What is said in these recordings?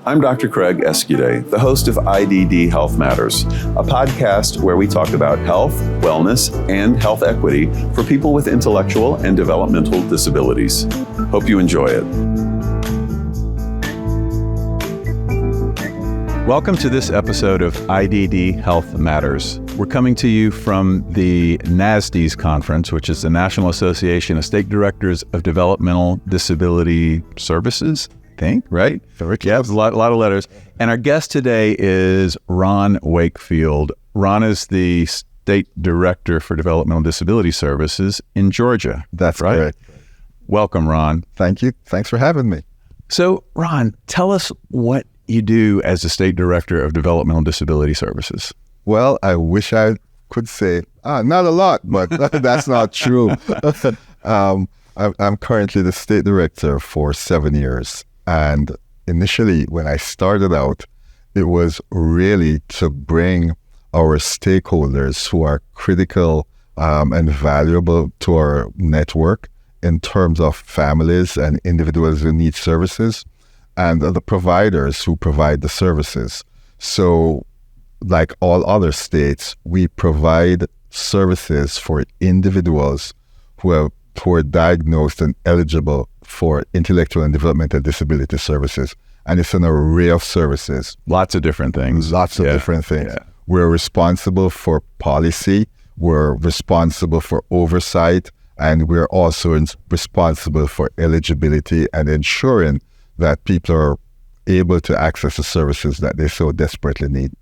I'm Dr. Craig Escude, the host of IDD Health Matters, a podcast where we talk about health, wellness, and health equity for people with intellectual and developmental disabilities. Hope you enjoy it. Welcome to this episode of IDD Health Matters. We're coming to you from the NASDDDS conference, which is the National Association of State Directors of Developmental Disability Services. Right? Yeah, a lot of letters. And our guest today is Ron Wakefield. Ron is the State Director for Developmental Disability Services in Georgia. That's right? Correct. Welcome, Ron. Thank you. Thanks for having me. So, Ron, tell us what you do as the State Director of Developmental Disability Services. Well, I wish I could say, not a lot, but that's not true. I'm currently the State Director for 7 years. And initially, when I started out, it was really to bring our stakeholders who are critical and valuable to our network in terms of families and individuals who need services and the providers who provide the services. So, like all other states, we provide services for individuals who are diagnosed and eligible for intellectual and developmental disability services. And it's an array of services. Lots of different things. Different things. Yeah. We're responsible for policy, we're responsible for oversight, and we're also responsible for eligibility and ensuring that people are able to access the services that they so desperately need.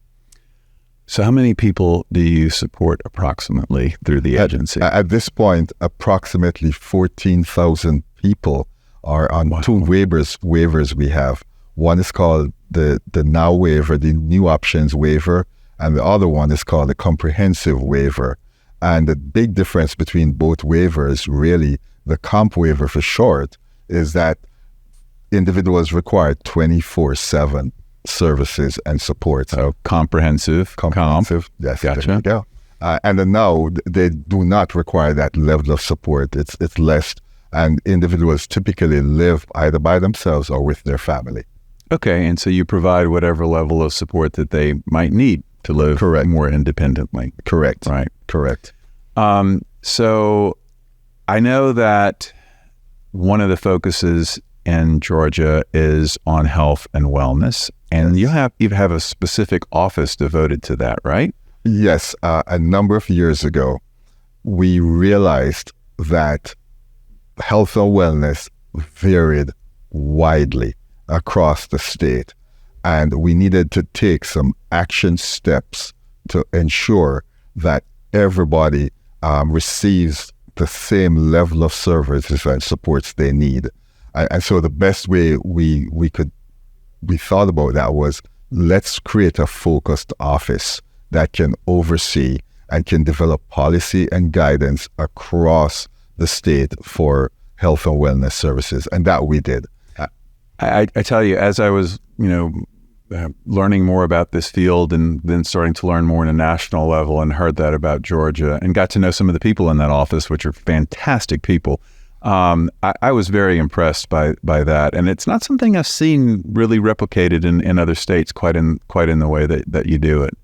So how many people do you support approximately through the agency? At this point, approximately 14,000 people are on two waivers we have. One is called the Now waiver, the New Options waiver, and the other one is called the Comprehensive waiver. And the big difference between both waivers, really, the Comp waiver for short, is that individuals require 24/7 services and support. So comprehensive. Yes, gotcha. There you go. And then now they do not require that level of support. It's less, and individuals typically live either by themselves or with their family. Okay, and so you provide whatever level of support that they might need to live more independently. Correct. Right. Correct. So I know that one of the focuses in Georgia is on health and wellness, and yes. you have a specific office devoted to that, right? Yes. A number of years ago, we realized that health and wellness varied widely across the state, and we needed to take some action steps to ensure that everybody receives the same level of services and supports they need. And so the best way we thought about that was, let's create a focused office that can oversee and can develop policy and guidance across the state for health and wellness services. And that we did. I tell you, as I was, learning more about this field and then starting to learn more on a national level and heard that about Georgia and got to know some of the people in that office, which are fantastic people. I was very impressed by that, and it's not something I've seen really replicated in other states quite in the way that you do it.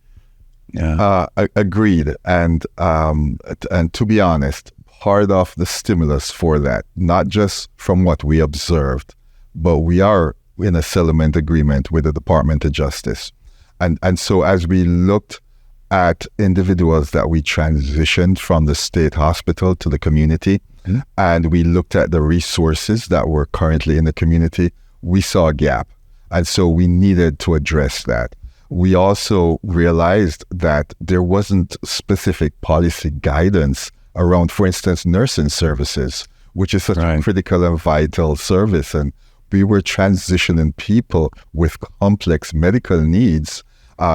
Yeah. Agreed, and to be honest, part of the stimulus for that, not just from what we observed, but we are in a settlement agreement with the Department of Justice, and so as we looked at individuals that we transitioned from the state hospital to the community. Mm-hmm. And we looked at the resources that were currently in the community, we saw a gap. And so we needed to address that. We also realized that there wasn't specific policy guidance around, for instance, nursing services, which is such a critical and vital service. And we were transitioning people with complex medical needs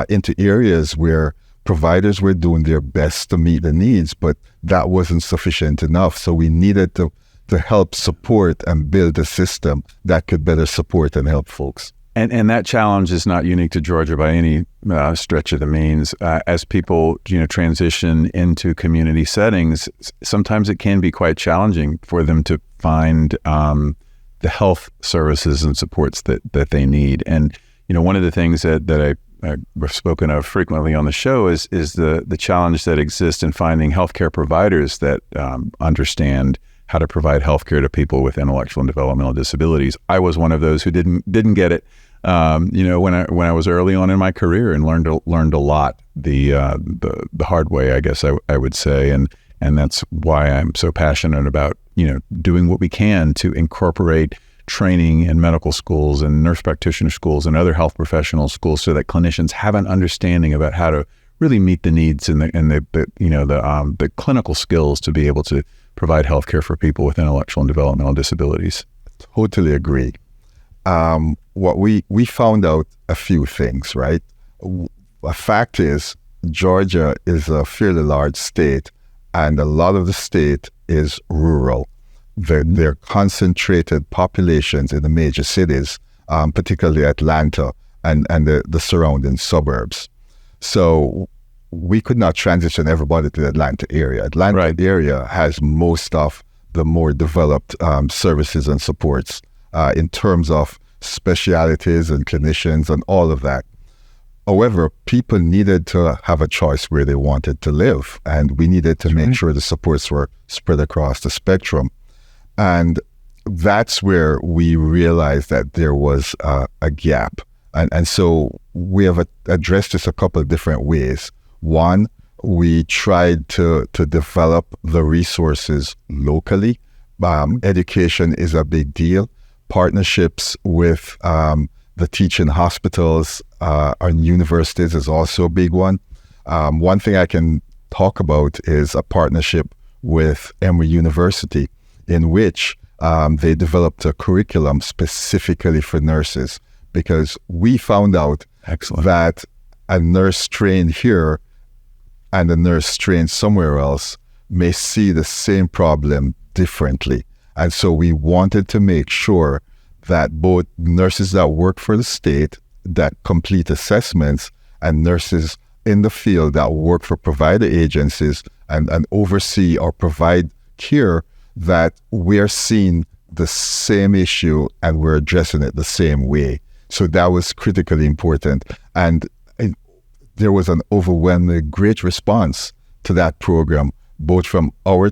into areas where providers were doing their best to meet the needs, but that wasn't sufficient enough. So we needed to help support and build a system that could better support and help folks. And that challenge is not unique to Georgia by any stretch of the means. As people transition into community settings, sometimes it can be quite challenging for them to find the health services and supports that they need. And one of the things that I've spoken of frequently on the show is the challenge that exists in finding healthcare providers that understand how to provide healthcare to people with intellectual and developmental disabilities. I was one of those who didn't get it, when I was early on in my career, and learned a lot the hard way, I guess I would say, and that's why I'm so passionate about doing what we can to incorporate training in medical schools and nurse practitioner schools and other health professional schools, so that clinicians have an understanding about how to really meet the needs and the clinical skills to be able to provide healthcare for people with intellectual and developmental disabilities. Totally agree. What we found out a few things, right? A fact is, Georgia is a fairly large state, and a lot of the state is rural. They're concentrated populations in the major cities, particularly Atlanta and the surrounding suburbs. So we could not transition everybody to the Atlanta area. Atlanta area has most of the more developed services and supports in terms of specialities and clinicians and all of that. However, people needed to have a choice where they wanted to live, and we needed to make sure the supports were spread across the spectrum. And that's where we realized that there was a gap. And so we have addressed this a couple of different ways. One, we tried to develop the resources locally. Education is a big deal. Partnerships with the teaching hospitals and universities is also a big one. One thing I can talk about is a partnership with Emory University, in which they developed a curriculum specifically for nurses, because we found out that a nurse trained here and a nurse trained somewhere else may see the same problem differently. And so we wanted to make sure that both nurses that work for the state that complete assessments and nurses in the field that work for provider agencies and oversee or provide care, that we're seeing the same issue and we're addressing it the same way. So that was critically important. And there was an overwhelmingly great response to that program, both from our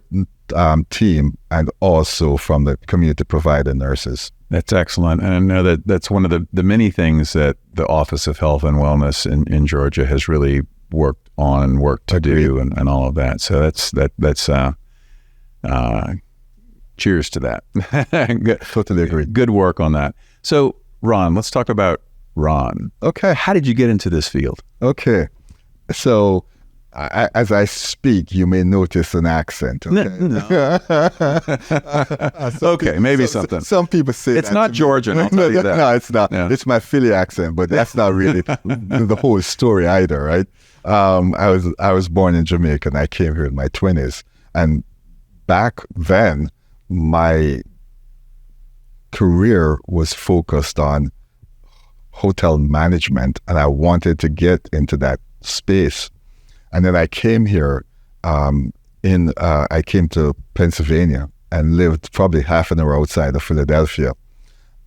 team and also from the community provider nurses. That's excellent. And I know that's one of the many things that the Office of Health and Wellness in Georgia has really worked on and worked to do and all of that. So that's cheers to that. Good. Totally agree. Good work on that. So Ron, let's talk about Ron. Okay. How did you get into this field? Okay. So as I speak, you may notice an accent. Okay, No. Okay, maybe something. Some people say it's not Georgian. I'll tell you that. No, it's not. Yeah. It's my Philly accent, but that's not really the whole story either, right? I was born in Jamaica, and I came here in my 20s. And back then, my career was focused on hotel management, and I wanted to get into that space. And then I came here, I came to Pennsylvania and lived probably half an hour outside of Philadelphia.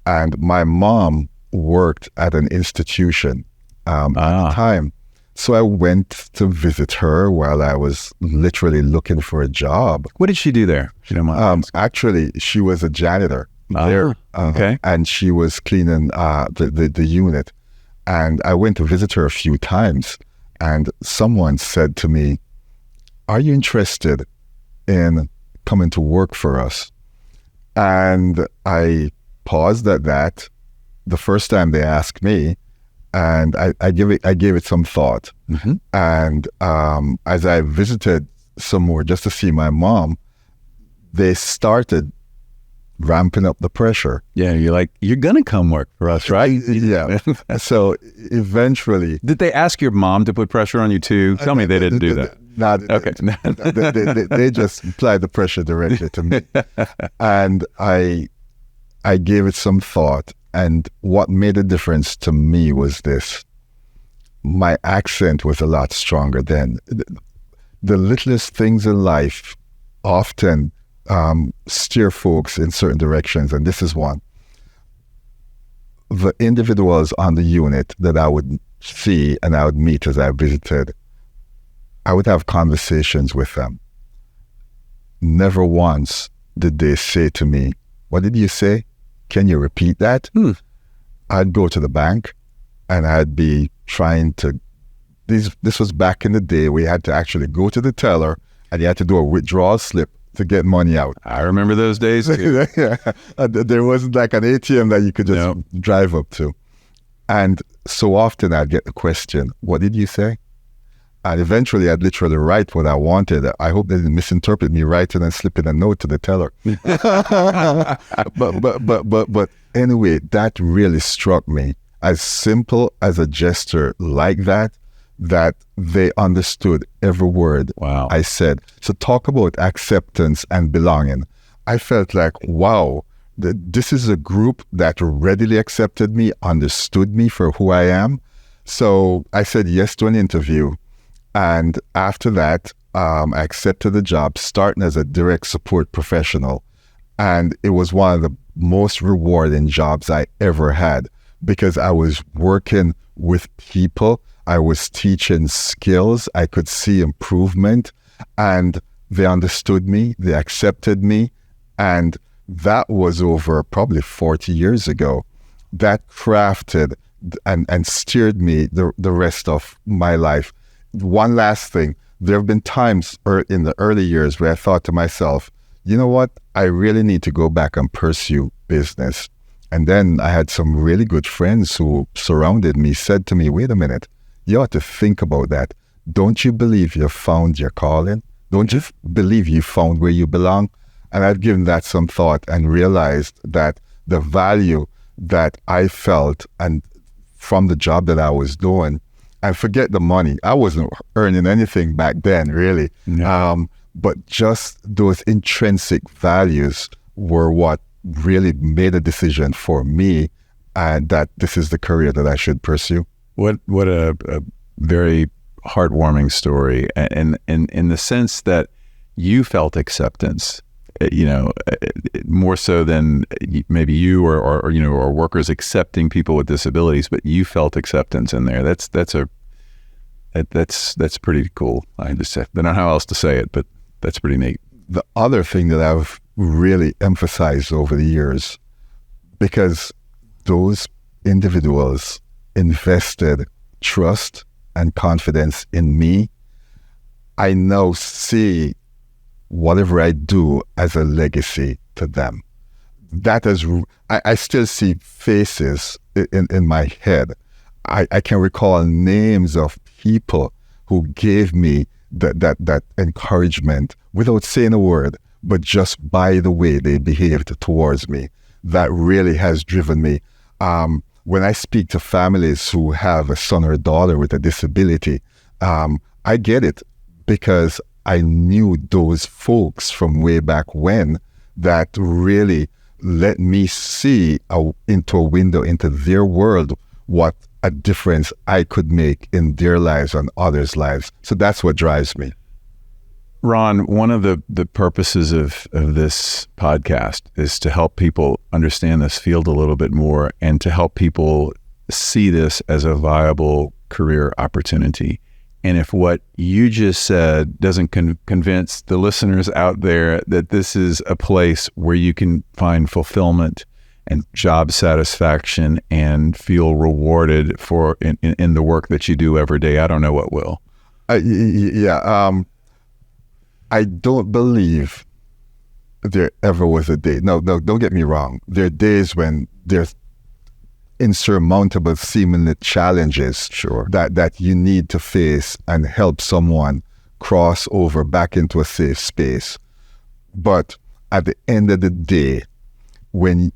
And my mom worked at an institution at the time. So I went to visit her while I was literally looking for a job. What did she do there, if you don't mind? Actually, she was a janitor there. Okay. And she was cleaning the unit. And I went to visit her a few times. And someone said to me, "Are you interested in coming to work for us?" And I paused at that the first time they asked me, and I gave it some thought. Mm-hmm. And as I visited some more just to see my mom, they started ramping up the pressure. Yeah, you're going to come work for us, right? Yeah. So eventually... Did they ask your mom to put pressure on you too? Tell me they didn't do that. No, Okay. they just applied the pressure directly to me. And I gave it some thought. And what made a difference to me was this. My accent was a lot stronger then. The littlest things in life often steer folks in certain directions, and this is one. the individuals on the unit that I would see and I would meet as I visited, I would have conversations with them. Never once did they say to me, "What did you say? Can you repeat that?" I'd go to the bank and I'd be trying to, this was back in the day where you had to actually go to the teller and you had to do a withdrawal slip to get money out. I remember those days too. Yeah. There wasn't like an ATM that you could just drive up to. And so often I'd get the question, "What did you say?" And eventually I'd literally write what I wanted. I hope they didn't misinterpret me writing and slipping a note to the teller. But anyway, that really struck me. As simple as a gesture like that they understood every word I said. So talk about acceptance and belonging. I felt like, wow, this is a group that readily accepted me, understood me for who I am. So I said yes to an interview. And after that, I accepted the job, starting as a direct support professional. And it was one of the most rewarding jobs I ever had because I was working with people. I was teaching skills. I could see improvement, and they understood me. They accepted me. And that was over probably 40 years ago. That crafted and steered me the rest of my life. One last thing, there have been times in the early years where I thought to myself, you know what, I really need to go back and pursue business. And then I had some really good friends who surrounded me, said to me, wait a minute, you ought to think about that. Don't you believe you've found your calling? Don't you believe you found where you belong? And I've given that some thought and realized that the value that I felt and from the job that I was doing, and forget the money. I wasn't earning anything back then, really. No. But just those intrinsic values were what really made a decision for me, and that this is the career that I should pursue. What a very heartwarming story, and in the sense that you felt acceptance, more so than maybe you or workers accepting people with disabilities, but you felt acceptance in there. That's pretty cool. I don't know how else to say it, but that's pretty neat. The other thing that I've really emphasized over the years, because those individuals invested trust and confidence in me, I now see whatever I do as a legacy to them. That is, I still see faces in my head. I can recall names of people who gave me that encouragement without saying a word, but just by the way they behaved towards me. That really has driven me. When I speak to families who have a son or a daughter with a disability, I get it because I knew those folks from way back when that really let me see into a window into their world what a difference I could make in their lives and others' lives. So that's what drives me. Ron, one of the purposes of this podcast is to help people understand this field a little bit more and to help people see this as a viable career opportunity. And if what you just said doesn't convince the listeners out there that this is a place where you can find fulfillment and job satisfaction and feel rewarded for in the work that you do every day, I don't know what will. I don't believe there ever was a day. No, don't get me wrong. There are days when there's insurmountable seemingly challenges that you need to face and help someone cross over back into a safe space. But at the end of the day, when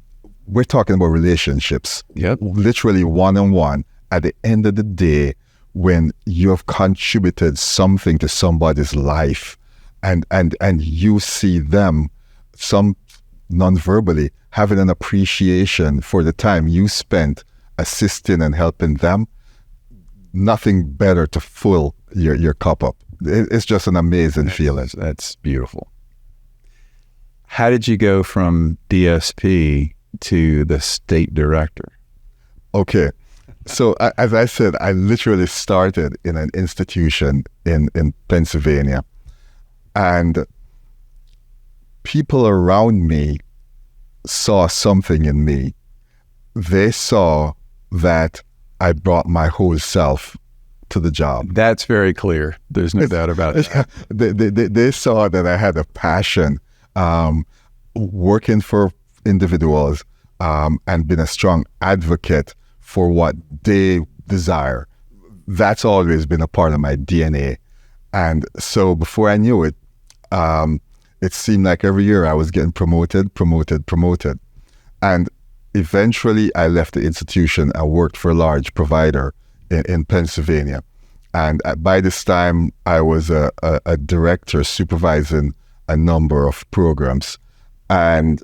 we're talking about relationships, literally one-on-one, at the end of the day, when you have contributed something to somebody's life and you see them, some non-verbally, having an appreciation for the time you spent assisting and helping them, nothing better to fill your cup up. It's just an amazing feeling. That's beautiful. How did you go from DSP to the state director? Okay. So as I said, I literally started in an institution in Pennsylvania, and people around me saw something in me. They saw that I brought my whole self to the job. That's very clear. There's no doubt about that. They saw that I had a passion working for individuals and being a strong advocate for what they desire. That's always been a part of my DNA. And so before I knew it, it seemed like every year I was getting promoted. And eventually I left the institution and worked for a large provider in Pennsylvania. And by this time, I was a director supervising a number of programs. And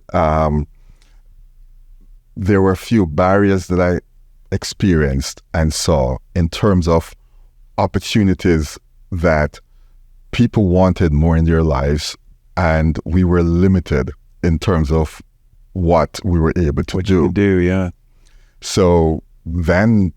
there were a few barriers that I experienced and saw in terms of opportunities that people wanted more in their lives, and we were limited in terms of what we were able to do. Yeah. So then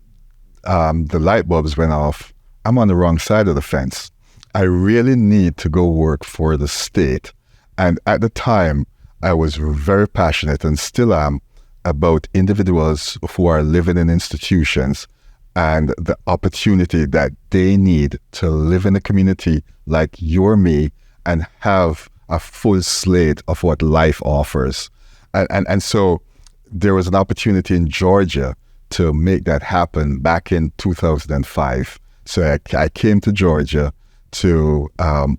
the light bulbs went off. I'm on the wrong side of the fence. I really need to go work for the state. And at the time, I was very passionate, and still am, about individuals who are living in institutions and the opportunity that they need to live in a community like you or me and have a full slate of what life offers. And so there was an opportunity in Georgia to make that happen back in 2005. So I came to Georgia to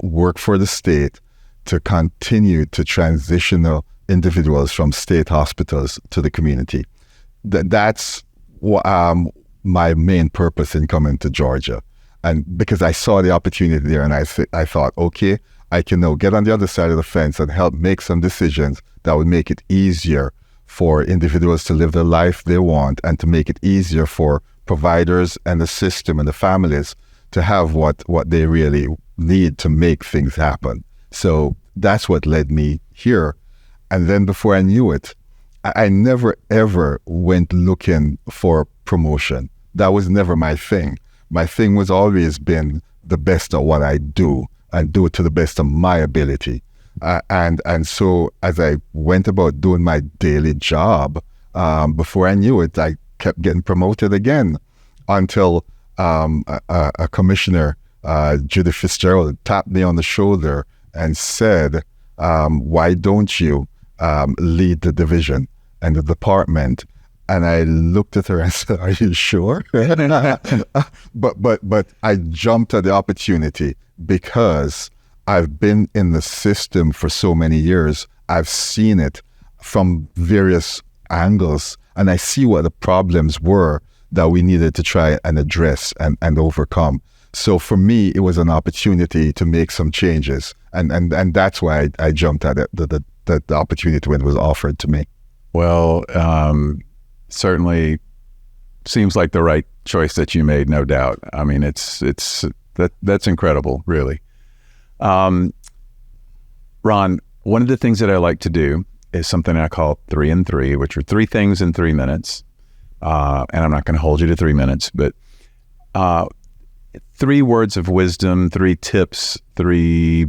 work for the state to continue to transition individuals from state hospitals to the community. That's my main purpose in coming to Georgia. And because I saw the opportunity there, and I thought, okay, I can now get on the other side of the fence and help make some decisions that would make it easier for individuals to live the life they want, and to make it easier for providers and the system and the families to have what they really need to make things happen. So that's what led me here. And then before I knew it, I never ever went looking for promotion. That was never my thing. My thing was always been the best at what I do, and do it to the best of my ability. And so as I went about doing my daily job, before I knew it, I kept getting promoted again, until a commissioner, Judy Fitzgerald, tapped me on the shoulder and said, why don't you lead the division and the department? And I looked at her and said, are you sure? But I jumped at the opportunity because I've been in the system for so many years. I've seen it from various angles, and I see what the problems were that we needed to try and address and overcome. So for me, it was an opportunity to make some changes. And that's why I jumped at it, the opportunity when it was offered to me. Well, certainly seems like the right choice that you made, no doubt. I mean, that's incredible, really. Ron, one of the things that I like to do is something I call 3 and 3, which are 3 things in 3 minutes. And I'm not going to hold you to 3 minutes, but 3 words of wisdom, 3 tips, 3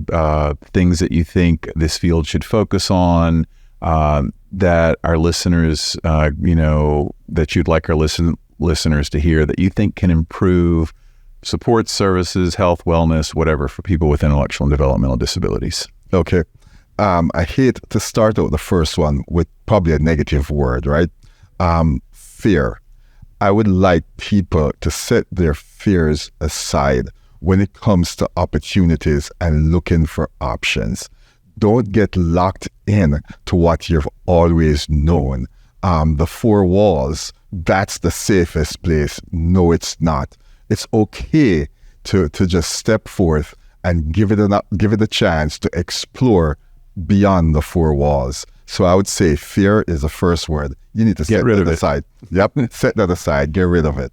things that you think this field should focus on, that our listeners, that you'd like our listeners to hear, that you think can improve support services, health, wellness, whatever, for people with intellectual and developmental disabilities. Okay. I hate to start out the first one with probably a negative word, right? Fear. I would like people to set their fears aside when it comes to opportunities and looking for options. Don't get locked in to what you've always known. The 4 walls, that's the safest place. No, it's not. It's okay to just step forth and give it a chance to explore beyond the 4 walls. So I would say fear is the first word. You need to set that aside. Yep, set that aside. Get rid of it,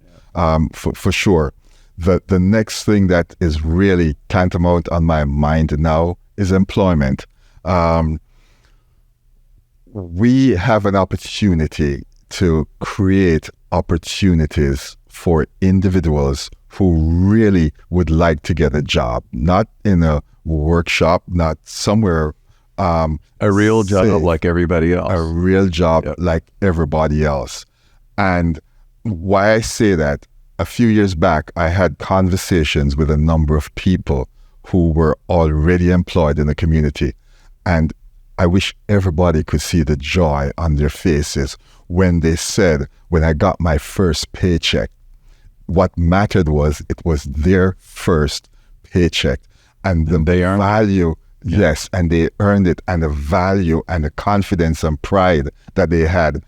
for sure. The next thing that is really tantamount on my mind now is employment. We have an opportunity to create opportunities for individuals who really would like to get a job, not in a workshop, not somewhere a real job safe, like everybody else. a real job like everybody else. And why I say that, a few years back, I had conversations with a number of people who were already employed in the community. And I wish everybody could see the joy on their faces when they said, when I got my first paycheck, what mattered was it was their first paycheck. And the value, yes, and they earned it, and the value and the confidence and pride that they had,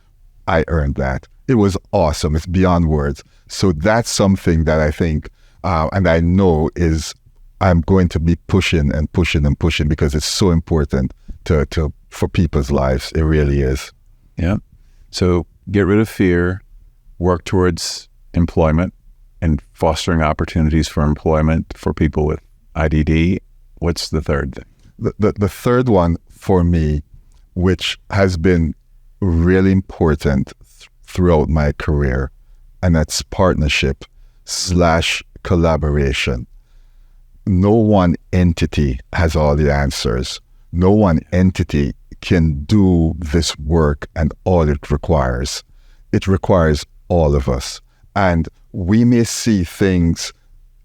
I earned that. It was awesome. It's beyond words. So that's something that I think, and I know I'm going to be pushing and pushing and pushing, because it's so important for people's lives. It really is. Yeah. So get rid of fear, work towards employment and fostering opportunities for employment for people with IDD. What's the third thing? The third one for me, which has been really important throughout my career, and that's partnership / collaboration. No one entity has all the answers. No one entity can do this work and all it requires. It requires all of us. And we may see things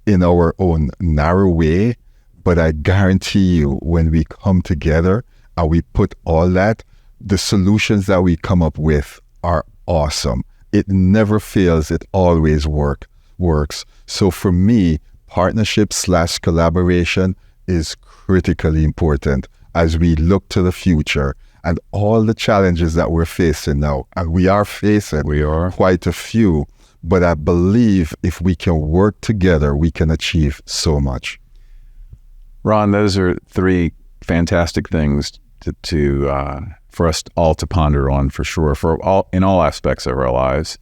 in our own narrow way, but I guarantee you, when we come together and we put all that, the solutions that we come up with are awesome. It never fails. It always works. So for me, partnership / collaboration is critically important as we look to the future and all the challenges that we're facing now. And we are facing quite a few, but I believe if we can work together, we can achieve so much. Ron, those are three fantastic things for us all to ponder on, for sure, in all aspects of our lives.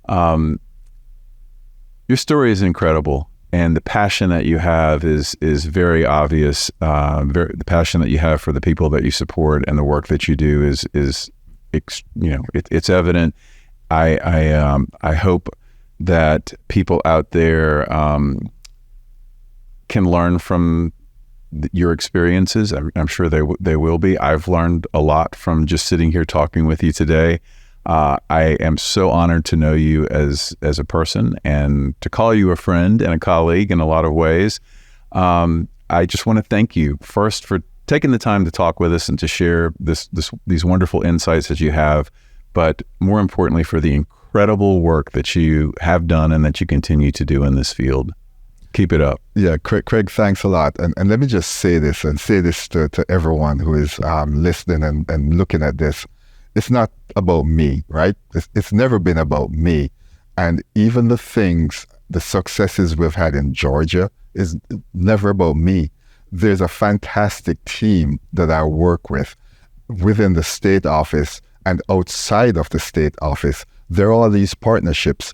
Your story is incredible, and the passion that you have is very obvious. The passion that you have for the people that you support and the work that you do is it's evident. I hope that people out there can learn from your experiences. I'm sure they will be. I've learned a lot from just sitting here talking with you today. I am so honored to know you as a person and to call you a friend and a colleague in a lot of ways. I just want to thank you first for taking the time to talk with us and to share these wonderful insights that you have, but more importantly, for the incredible work that you have done and that you continue to do in this field. Keep it up. Yeah, Craig, thanks a lot. And let me just say this to everyone who is listening and looking at this. It's not about me, right? It's never been about me. And even the successes we've had in Georgia is never about me. There's a fantastic team that I work with within the state office and outside of the state office. There are all these partnerships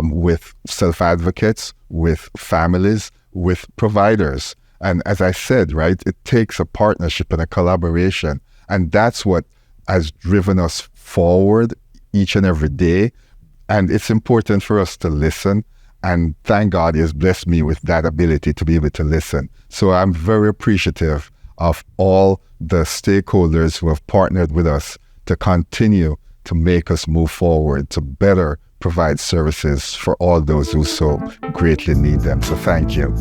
with self-advocates, with families, with providers. And as I said, right, it takes a partnership and a collaboration. And that's what has driven us forward each and every day. And it's important for us to listen. And thank God He has blessed me with that ability to be able to listen. So I'm very appreciative of all the stakeholders who have partnered with us to continue to make us move forward, to better provide services for all those who so greatly need them. So thank you.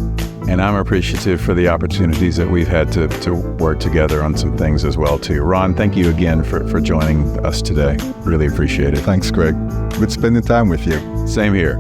And I'm appreciative for the opportunities that we've had to work together on some things as well too. Ron, thank you again for joining us today. Really appreciate it. Thanks, Greg. Good spending time with you. Same here.